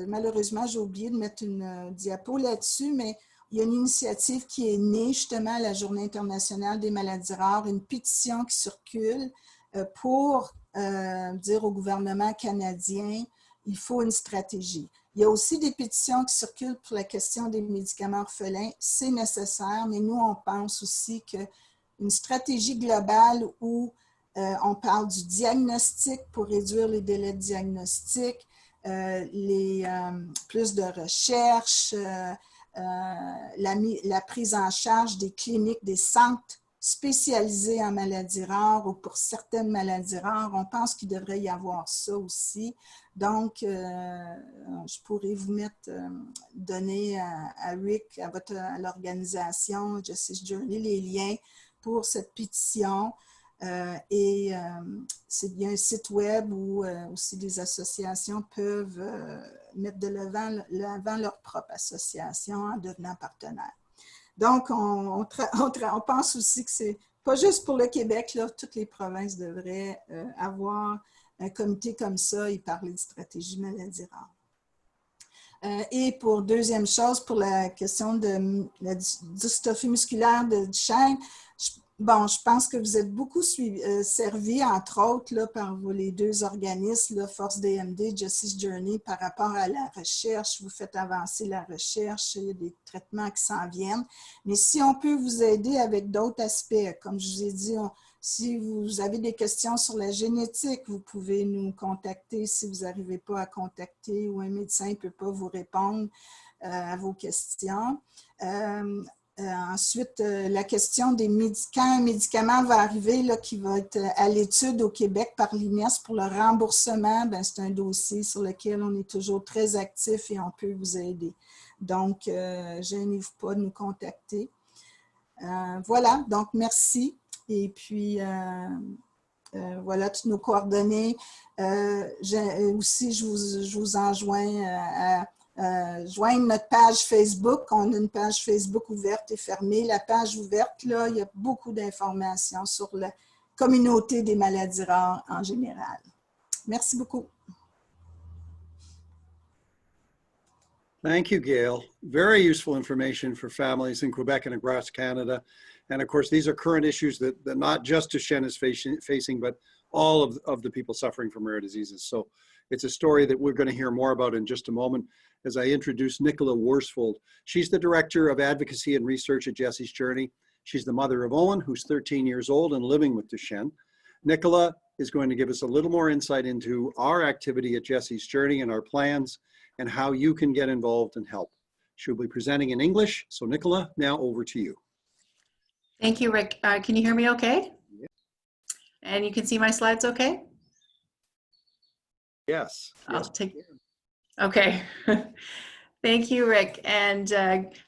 Malheureusement, j'ai oublié de mettre une diapo là-dessus, mais il y a une initiative qui est née justement à la Journée internationale des maladies rares, une pétition qui circule pour dire au gouvernement canadien, il faut une stratégie. Il y a aussi des pétitions qui circulent pour la question des médicaments orphelins. C'est nécessaire, mais nous, on pense aussi qu'une stratégie globale où on parle du diagnostic pour réduire les délais de diagnostic, plus de recherche, la prise en charge des cliniques, des centres spécialisés en maladies rares ou pour certaines maladies rares. On pense qu'il devrait y avoir ça aussi. Donc, je pourrais vous donner à Rick, à l'organisation Justice Journey, les liens pour cette pétition. Il y a un site web où aussi des associations peuvent mettre de l'avant leur propre association en devenant partenaire. Donc, on pense aussi que c'est pas juste pour le Québec, là, toutes les provinces devraient avoir un comité comme ça et parler de stratégie maladies rares. Et pour deuxième chose, pour la question de la dystrophie musculaire de Duchenne, je pense que vous êtes beaucoup servis, entre autres, là, par les deux organismes, là, Force DMD, Justice Journey, par rapport à la recherche. Vous faites avancer la recherche, il y a des traitements qui s'en viennent. Mais si on peut vous aider avec d'autres aspects, comme je vous ai dit, si vous avez des questions sur la génétique, vous pouvez nous contacter si vous n'arrivez pas à contacter ou un médecin ne peut pas vous répondre à vos questions. Ensuite, la question des quand un médicament va arriver, là, qui va être à l'étude au Québec par l'INES pour le remboursement, c'est un dossier sur lequel on est toujours très actif et on peut vous aider. Donc, gênez-vous pas de nous contacter. Voilà, donc merci. Et puis, voilà toutes nos coordonnées. Aussi, je vous enjoins à joindre notre page Facebook. On a une page Facebook ouverte et fermée. La page ouverte, là, il y a beaucoup d'informations sur la communauté des maladies rares en général. Merci beaucoup. Thank you, Gail. Very useful information for families in Quebec and across Canada. And of course, these are current issues that not just Duchenne is facing, but all of the people suffering from rare diseases. So it's a story that we're going to hear more about in just a moment as I introduce Nicola Worsfold. She's the Director of Advocacy and Research at Jesse's Journey. She's the mother of Owen, who's 13 years old and living with Duchenne. Nicola is going to give us a little more insight into our activity at Jesse's Journey and our plans and how you can get involved and help. She'll be presenting in English. So Nicola, now over to you. Thank you, Rick. Can you hear me okay? Yeah. And you can see my slides okay? Yes. I'll take. Okay. Thank you, Rick. And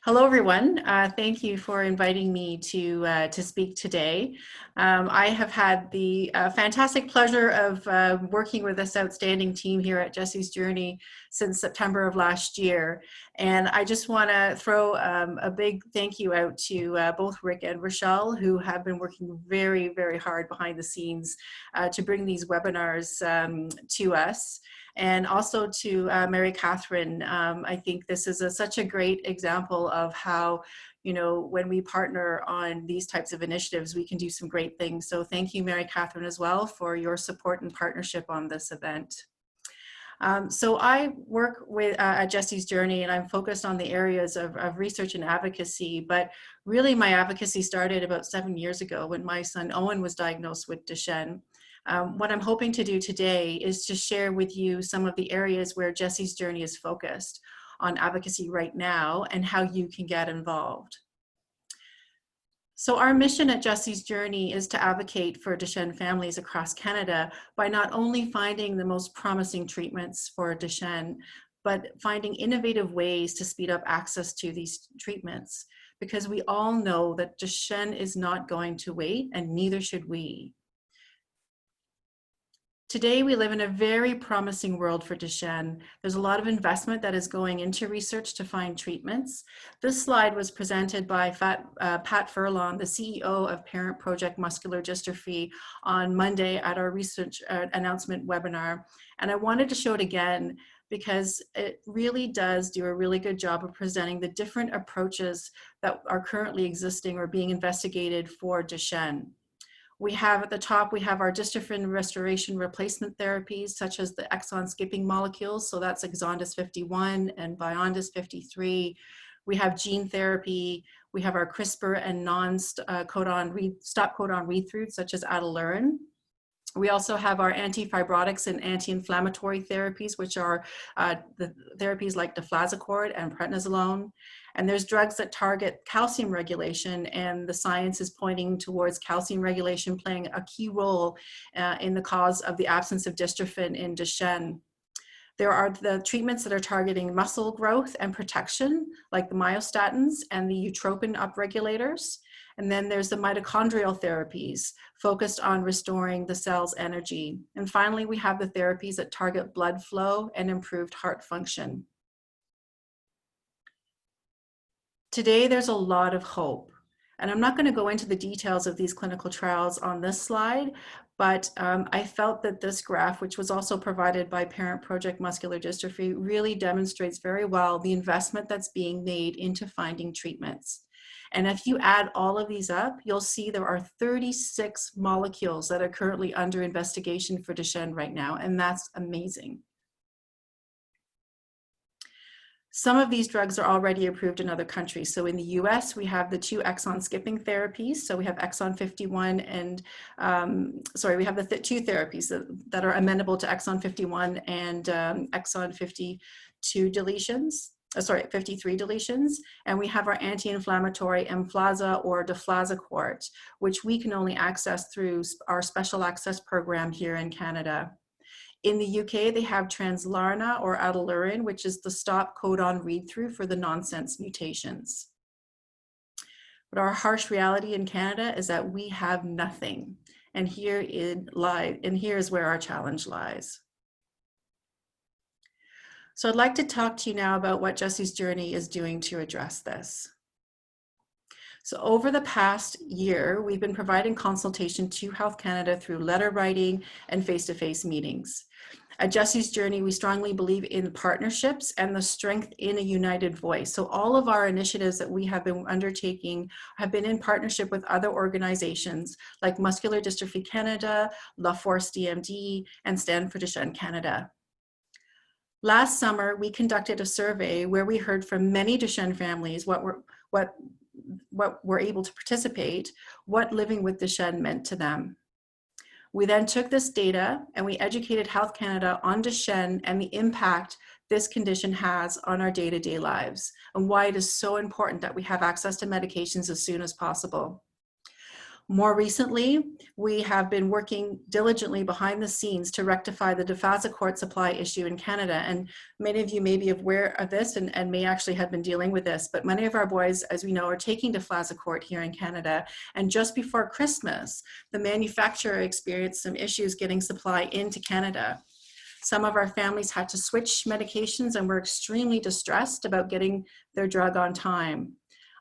hello, everyone. Thank you for inviting me to speak today. I have had the fantastic pleasure of working with this outstanding team here at Jesse's Journey since September of last year. And I just want to throw a big thank you out to both Rick and Rochelle, who have been working very, very hard behind the scenes to bring these webinars to us. And also to Mary Catherine. I think this is such a great example of how, you know, when we partner on these types of initiatives, we can do some great things. So thank you, Mary Catherine, as well, for your support and partnership on this event. So I work with at Jesse's Journey, and I'm focused on the areas of research and advocacy, but really my advocacy started about 7 years ago when my son Owen was diagnosed with Duchenne. What I'm hoping to do today is to share with you some of the areas where Jesse's Journey is focused on advocacy right now and how you can get involved. So our mission at Jesse's Journey is to advocate for Duchenne families across Canada by not only finding the most promising treatments for Duchenne, but finding innovative ways to speed up access to these treatments, because we all know that Duchenne is not going to wait, and neither should we. Today, we live in a very promising world for Duchenne. There's a lot of investment that is going into research to find treatments. This slide was presented by Pat Furlong, the CEO of Parent Project Muscular Dystrophy, on Monday at our research announcement webinar. And I wanted to show it again because it really does do a really good job of presenting the different approaches that are currently existing or being investigated for Duchenne. We have at the top, we have our dystrophin restoration replacement therapies, such as the exon skipping molecules. So that's Exondys 51 and Vyondys 53. We have gene therapy. We have our CRISPR and stop codon read-through, such as Ataluren. We also have our anti-fibrotics and anti-inflammatory therapies, which are the therapies like deflazacort and prednisolone. And there's drugs that target calcium regulation, and the science is pointing towards calcium regulation playing a key role in the cause of the absence of dystrophin in Duchenne. There are the treatments that are targeting muscle growth and protection, like the myostatins and the eutropin upregulators. And then there's the mitochondrial therapies focused on restoring the cell's energy. And finally, we have the therapies that target blood flow and improved heart function. Today, there's a lot of hope. And I'm not going to go into the details of these clinical trials on this slide, but I felt that this graph, which was also provided by Parent Project Muscular Dystrophy, really demonstrates very well the investment that's being made into finding treatments. And if you add all of these up, you'll see there are 36 molecules that are currently under investigation for Duchenne right now, and that's amazing. Some of these drugs are already approved in other countries. So in the US, we have the 2 exon skipping therapies. So we have exon 51 and, we have the 2 therapies that are amenable to exon 51 and exon 52 deletions. 53 deletions, and we have our anti-inflammatory Emflaza or deflazacort, which we can only access through our special access program here in Canada. In the UK, they have Translarna or Ataluren, which is the stop codon read-through for the nonsense mutations. But our harsh reality in Canada is that we have nothing, and here is where our challenge lies. So I'd like to talk to you now about what Jesse's Journey is doing to address this. So over the past year, we've been providing consultation to Health Canada through letter writing and face-to-face meetings. At Jesse's Journey, we strongly believe in partnerships and the strength in a united voice. So all of our initiatives that we have been undertaking have been in partnership with other organizations like Muscular Dystrophy Canada, La Force DMD, and Stand for Duchenne Canada. Last summer, we conducted a survey where we heard from many Duchenne families what were able to participate, what living with Duchenne meant to them. We then took this data and we educated Health Canada on Duchenne and the impact this condition has on our day-to-day lives and why it is so important that we have access to medications as soon as possible. More recently, we have been working diligently behind the scenes to rectify the deflazacort supply issue in Canada. And many of you may be aware of this and may actually have been dealing with this, but many of our boys, as we know, are taking deflazacort here in Canada. And just before Christmas, the manufacturer experienced some issues getting supply into Canada. Some of our families had to switch medications and were extremely distressed about getting their drug on time.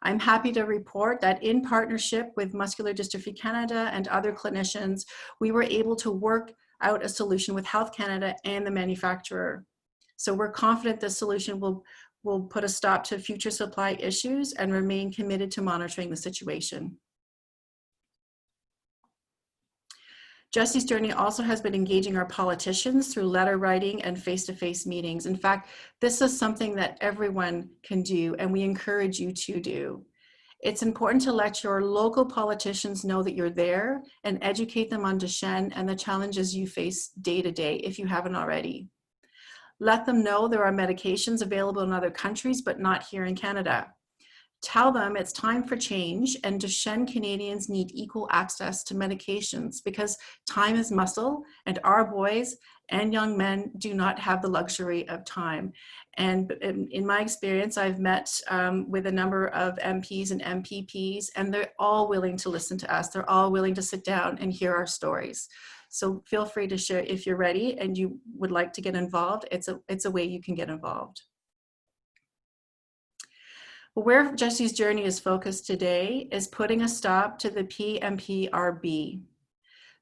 I'm happy to report that in partnership with Muscular Dystrophy Canada and other clinicians, we were able to work out a solution with Health Canada and the manufacturer. So we're confident this solution will put a stop to future supply issues and remain committed to monitoring the situation. Jesse's Journey also has been engaging our politicians through letter writing and face-to-face meetings. In fact, this is something that everyone can do, and we encourage you to do. It's important to let your local politicians know that you're there and educate them on Duchenne and the challenges you face day to day if you haven't already. Let them know there are medications available in other countries, but not here in Canada. Tell them it's time for change, and Duchenne Canadians need equal access to medications because time is muscle, and our boys and young men do not have the luxury of time. And in my experience, I've met with a number of MPs and MPPs, and they're all willing to listen to us. They're all willing to sit down and hear our stories. So feel free to share if you're ready and you would like to get involved. It's a way you can get involved. Where Jesse's journey is focused today is putting a stop to the PMPRB.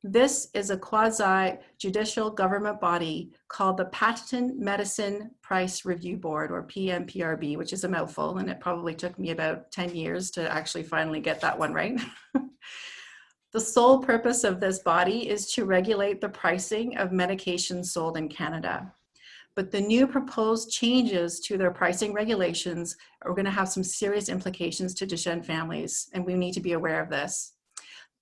This is a quasi-judicial government body called the Patent Medicine Price Review Board, or PMPRB, which is a mouthful, and it probably took me about 10 years to actually finally get that one right. The sole purpose of this body is to regulate the pricing of medications sold in Canada. But the new proposed changes to their pricing regulations are going to have some serious implications to Duchenne families, and we need to be aware of this.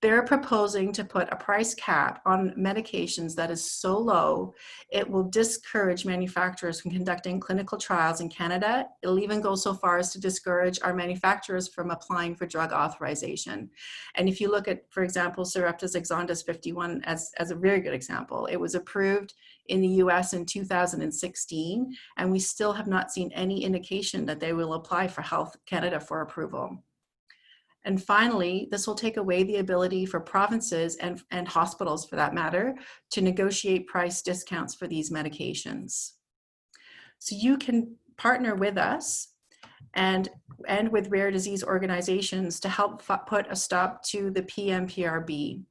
They're proposing to put a price cap on medications that is so low, it will discourage manufacturers from conducting clinical trials in Canada. It'll even go so far as to discourage our manufacturers from applying for drug authorization. And if you look at, for example, Sarepta's Exondys 51 as a very good example, it was approved in the US in 2016, and we still have not seen any indication that they will apply for Health Canada for approval. And finally, this will take away the ability for provinces and hospitals, for that matter, to negotiate price discounts for these medications. So you can partner with us and with rare disease organizations to help put a stop to the PMPRB.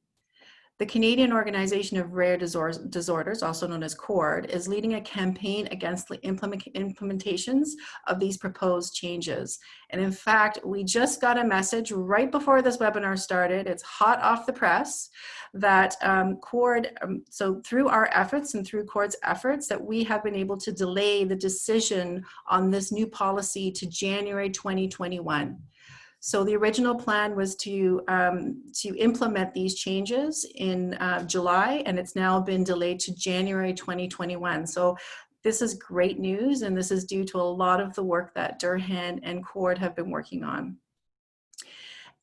The Canadian Organization of Rare Disorders, also known as CORD, is leading a campaign against the implementations of these proposed changes. And in fact, we just got a message right before this webinar started, it's hot off the press, that CORD, so through our efforts and through CORD's efforts, that we have been able to delay the decision on this new policy to January 2021. So the original plan was to implement these changes in July, and it's now been delayed to January 2021. So this is great news, and this is due to a lot of the work that Durhan and CORD have been working on.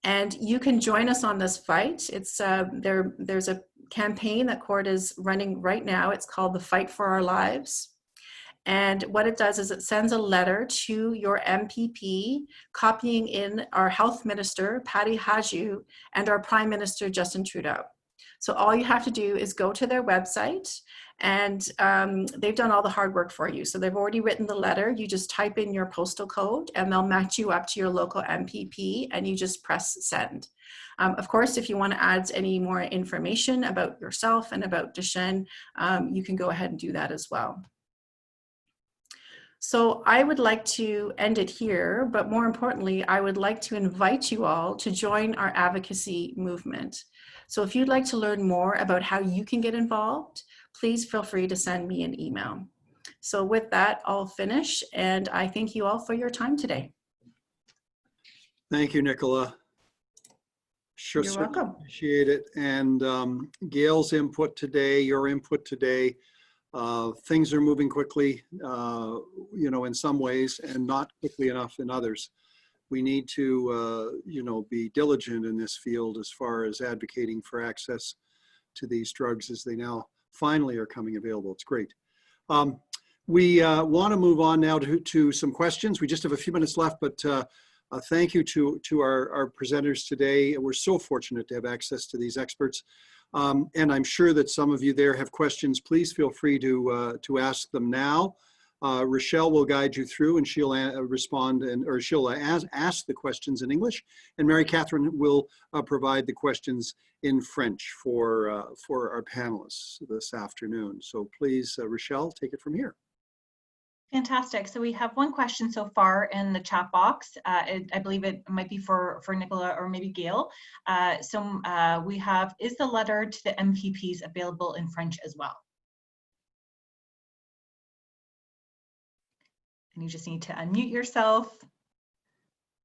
And you can join us on this fight. It's there's a campaign that CORD is running right now. It's called the Fight for Our Lives. And what it does is it sends a letter to your MPP, copying in our Health Minister, Patty Hajdu, and our Prime Minister, Justin Trudeau. So all you have to do is go to their website, and they've done all the hard work for you. So they've already written the letter. You just type in your postal code, and they'll match you up to your local MPP, and you just press send. Of course, if you want to add any more information about yourself and about Duchenne, you can go ahead and do that as well. So I would like to end it here, but more importantly, I would like to invite you all to join our advocacy movement. So if you'd like to learn more about how you can get involved, please feel free to send me an email. So with that, I'll finish, and I thank you all for your time today. Thank you, Nicola. Sure, You're welcome. Appreciate it. And Gail's input today, your input today, things are moving quickly, you know, in some ways, and not quickly enough in others. We need to, you know, be diligent in this field as far as advocating for access to these drugs as they now finally are coming available. It's great. We want to move on now to some questions. We just have a few minutes left, but thank you to our presenters today. We're so fortunate to have access to these experts. And I'm sure that some of you there have questions. Please feel free to ask them now. Rochelle will guide you through, and she'll respond, or she'll ask the questions in English, and Mary Catherine will provide the questions in French for our panelists this afternoon. So please, Rochelle, take it from here. Fantastic. So we have one question so far in the chat box. I believe it might be for Nicola or maybe Gail. We have, is the letter to the MPPs available in French as well? And you just need to unmute yourself.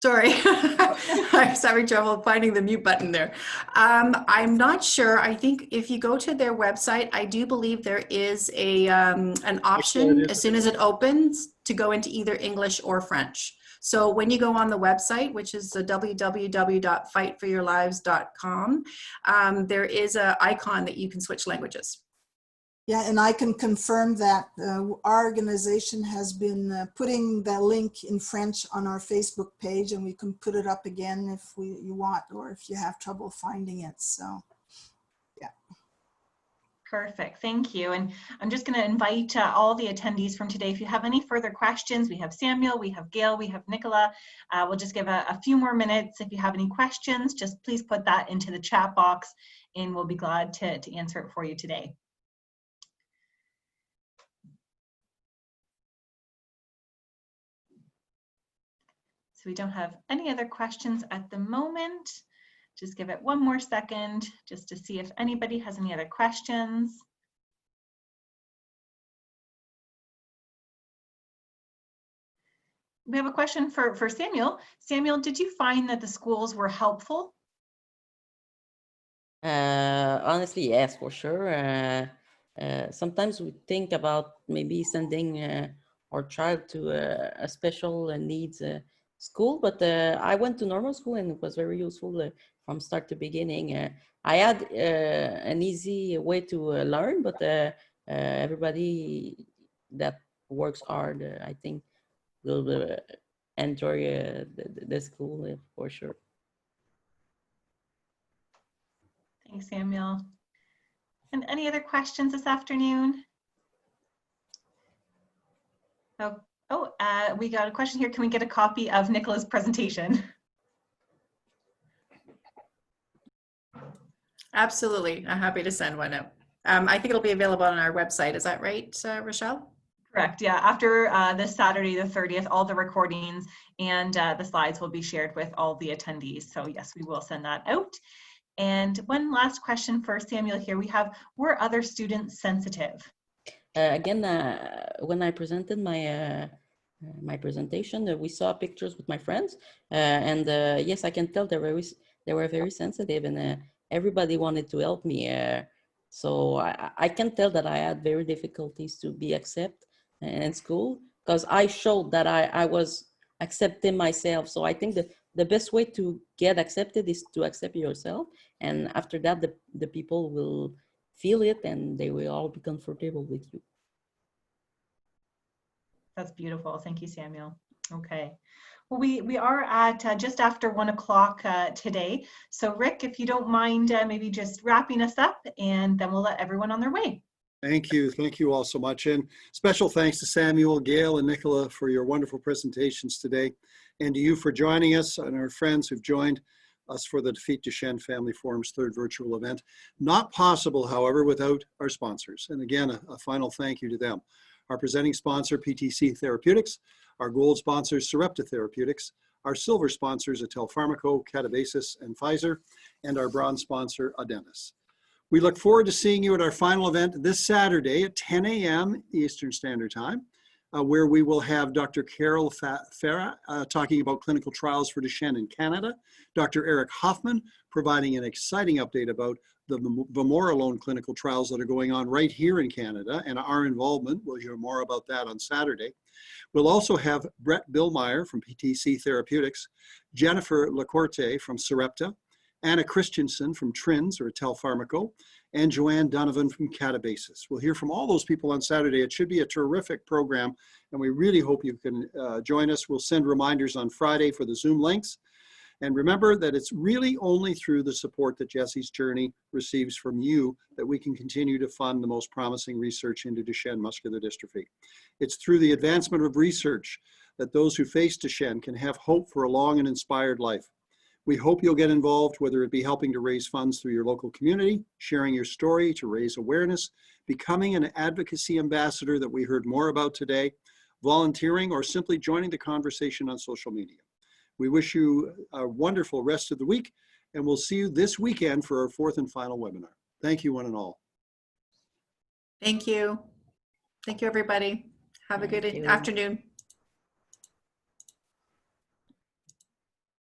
Sorry, I was having trouble finding the mute button there. I'm not sure. I think if you go to their website, I do believe there is an option as soon as it opens to go into either English or French. So when you go on the website, which is www.fightforyourlives.com, there is an icon that you can switch languages. Yeah, and I can confirm that our organization has been putting the link in French on our Facebook page, and we can put it up again if you want, or if you have trouble finding it. So, yeah. Perfect, thank you. And I'm just going to invite all the attendees from today. If you have any further questions, we have Samuel, we have Gail, we have Nicola. We'll just give a few more minutes. If you have any questions, just please put that into the chat box, and we'll be glad to answer it for you today. So we don't have any other questions at the moment. Just give it one more second just to see if anybody has any other questions. We have a question for Samuel. Samuel, did you find that the schools were helpful? Honestly, yes, for sure. Sometimes we think about maybe sending our child to a special needs school, but I went to normal school and it was very useful from start to beginning. I had an easy way to learn, but everybody that works hard, I think, will enjoy the school for sure. Thanks, Samuel. And any other questions this afternoon? We got a question here. Can we get a copy of Nicola's presentation? Absolutely, I'm happy to send one out. I think it'll be available on our website. Is that right, Rochelle? Correct, yeah. After this Saturday, the 30th, all the recordings and the slides will be shared with all the attendees. So yes, we will send that out. And one last question for Samuel here. We have, were other students sensitive? Again, when I presented my my presentation, we saw pictures with my friends, and yes, I can tell they were very sensitive, and everybody wanted to help me. So I can tell that I had very difficulties to be accepted in school because I showed that I was accepting myself. So I think that the best way to get accepted is to accept yourself, and after that, the people will feel it and they will all be comfortable with you. That's beautiful. Thank you, Samuel. Okay. Well, we are at just after 1 o'clock today. So Rick, if you don't mind maybe just wrapping us up, and then we'll let everyone on their way. Thank you. Thank you all so much. And special thanks to Samuel, Gail, and Nicola for your wonderful presentations today, and to you for joining us and our friends who've joined us for the Defeat Duchenne Family Forum's third virtual event. Not possible, however, without our sponsors. And again, a final thank you to them. Our presenting sponsor, PTC Therapeutics, our gold sponsors, Sarepta Therapeutics, our silver sponsors, Atel Pharmaco, Catabasis, and Pfizer, and our bronze sponsor, Adentis. We look forward to seeing you at our final event this Saturday at 10 a.m. Eastern Standard Time, where we will have Dr. Carol Farah talking about clinical trials for Duchenne in Canada, Dr. Eric Hoffman providing an exciting update about the vamorolone clinical trials that are going on right here in Canada and our involvement. We'll hear more about that on Saturday. We'll also have Brett Billmeyer from PTC Therapeutics, Jennifer Lacorte from Sarepta, Anna Christensen from Trins or Atel Pharmaco, and Joanne Donovan from Catabasis. We'll hear from all those people on Saturday. It should be a terrific program, and we really hope you can join us. We'll send reminders on Friday for the Zoom links. And remember that it's really only through the support that Jesse's Journey receives from you that we can continue to fund the most promising research into Duchenne muscular dystrophy. It's through the advancement of research that those who face Duchenne can have hope for a long and inspired life. We hope you'll get involved, whether it be helping to raise funds through your local community, sharing your story to raise awareness, becoming an advocacy ambassador that we heard more about today, volunteering, or simply joining the conversation on social media. We wish you a wonderful rest of the week, and we'll see you this weekend for our fourth and final webinar. Thank you, one and all. Thank you. Thank you, everybody. Have a good afternoon.